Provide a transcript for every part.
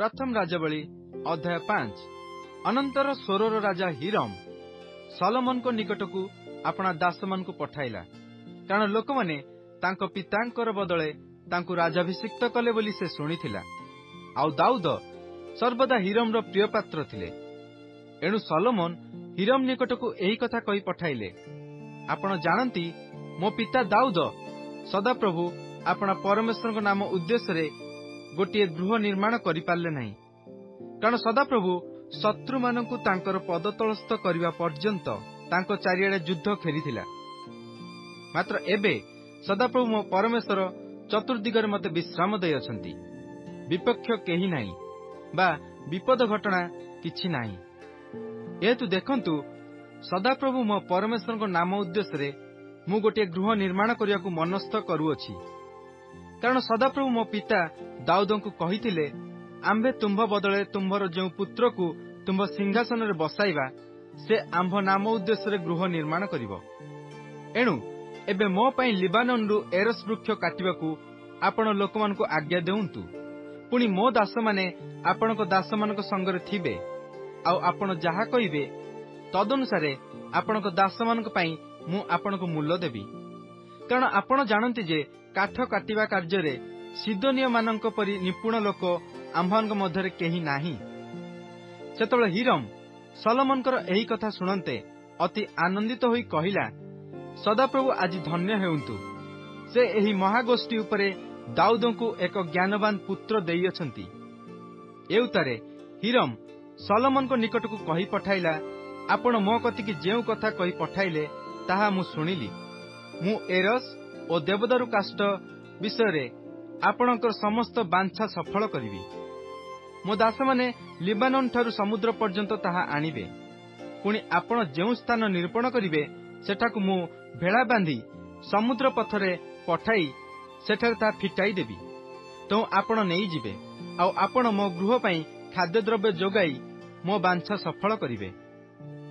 प्रथम राजावली अध्याय 5। अनंतर सोरर राजा हिरम सलोमन को निकट को अपना दास मन को पठाइला, कारण लोक माने तांको पितांकर बदले तांको राजाभिषिक्त कले बोली से शुणिथिला। आउ दाऊद सर्वदा हिरम रो प्रिय पात्र थिले। एणु सलोमन हिरम निकट को एही कथा कही पठाइले, आपण जानती मो पिता दाऊद सदाप्रभु अपना परमेश्वर को नाम उद्देश्य रे गोटे गृह निर्माण करि पारले नहीं, कारण सदाप्रभु शत्रु मानकु तांकर पदतलस्थ करिवा पर्यंत तांको चारिआडे युद्ध खेरिथिला। मात्र एबे सदाप्रभु मो परमेश्वर चतुर्दिगरे मते विश्राम देय अछंती, विपक्ष केही नाही बा विपद घटना किछि नाही। एतु देखंतु सदाप्रभु मो परमेश्वर को नाम उद्देश्य रे मु गोटे गृह निर्माण करिया को मनस्थ करूअछि, कारण सदाप्रभु मो पिता दाऊद को कहिथिले, आम्भे तुम्भ बदले तुम्भर जो पुत्र को तुम्भ सिंहासन रे बसाइबा से आम्भ नाम उद्देश्य रे गृह निर्माण करिवो। एणु एबे मो पई लिबानन रु एरस वृक्ष काटिबा को आपण लोकमान को आज्ञा देउंतु, पुनी मो दास माने आपण को दास मान को संग रे थिबे, आ आपण जहा कहिबे तदनुसारे आपण को दास मान को पई मु आपण को मूल्य देबी। कारण आपण जानती जे काठ काटिबा कार्य रे सिदोनिया मानक परि निपुण लोक आम्भनक मध्यरे केही नाही। सेतबेले हिरम सलोमनकर एही कथा सुनन्ते अति आनंदित होई कहिला, सदाप्रभु आज धन्य हेउंतु, से एही महागोष्ठी उपरे दाऊदଙ୍କୁ एक ज्ञानवान पुत्र देइअछंती। एउतारे हिरम सलोमनको निकटକୁ कहि पठाइला, आपण मो कतिकी जेउ कथा कहि पठाइले ताहा मु सुनिली। मु एरस ओ देवदारू काष्ठ विषय आपणकर समस्त बांछा सफल करिवि। मो दास माने लिबानन ठारू समुद्र पर्यंत ताहा आनिबे, पुणी आपण जेउ स्थान निरूपण करिवे सेठाकु मु भेड़ा बांधी समुद्र पथरे पठाई सेठारे ता फिटाई देबी। तो आपण नेई जिवे, आ आपण मो गृह पई खाद्य द्रव्य जोगाई मो बांछा सफल करिवे।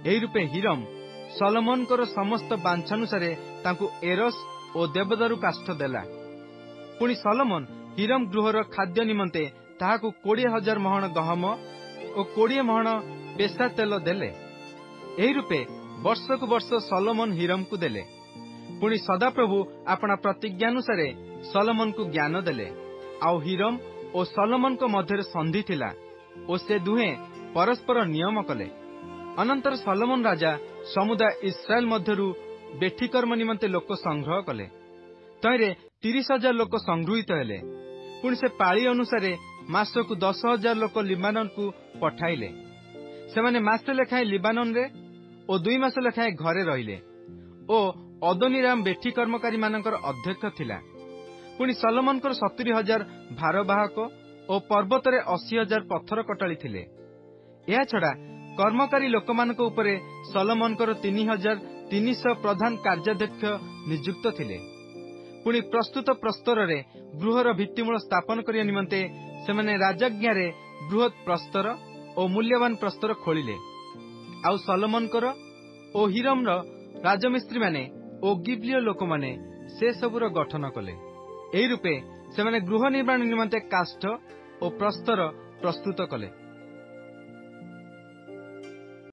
एही रूपे हिरम सलोमनकर समस्त बांछानुसारे तांकु एरस ओ देवदारू काष्ठ देला। पुणी सलोमन हिरम गृहर खाद्य निमंते ताहाकु 20,000 महण गहम और 20 महण पेशा तेल देले। एही रूपे वर्षकु वर्ष सलोमन हिरम को देले। पुणी सदाप्रभु अपना प्रतिज्ञानुसारे सलोमन को ज्ञान देले। आउ हिरम और सलोमन को मध्य संधि थिला और से दुहे परस्पर नियम कले। अनंतर सलोमन राजा समुदाय इस्राएल मध्यरु बेठीकर्म निमंते लोक संग्रह कले। तैरे 30,000 लोक संगृहित हेले। पुणी से पाळी अनुसारे मासकु 10,000 लोक लिबानन को पठाइले। सेमाने मासे लेखाए लिबानन रे ओ 2 मास लेखाए घरे रहिले ओ अदोनीराम बेठी कर्मकारी मानकर अध्यक्ष थिला। पुणी सलोमनकर 70,000 भारवाहक ओ पर्वतरे 80,000 पत्थर कटाली थिले। एहा छडा कर्मकारी लोकमानक उपरे सलोमनकर 3,300 प्रधान कार्याध्यक्ष नियुक्त थिले। पुणी प्रस्तुत प्रस्तर रे गृहर भित्तिमूल स्थापन करिया निमंते सेमाने राजज्ञा रे बृहत प्रस्तर ओ मूल्यवान प्रस्तर खोलिले। आउ सलोमनकर ओ हिरम रो राजमिस्त्री माने ओ गिब्लियो लोक माने से सबुर गठन कले। एही रूपे सेमाने गृह निर्माण निमंते काष्ठ ओ प्रस्तर प्रस्तुत कले।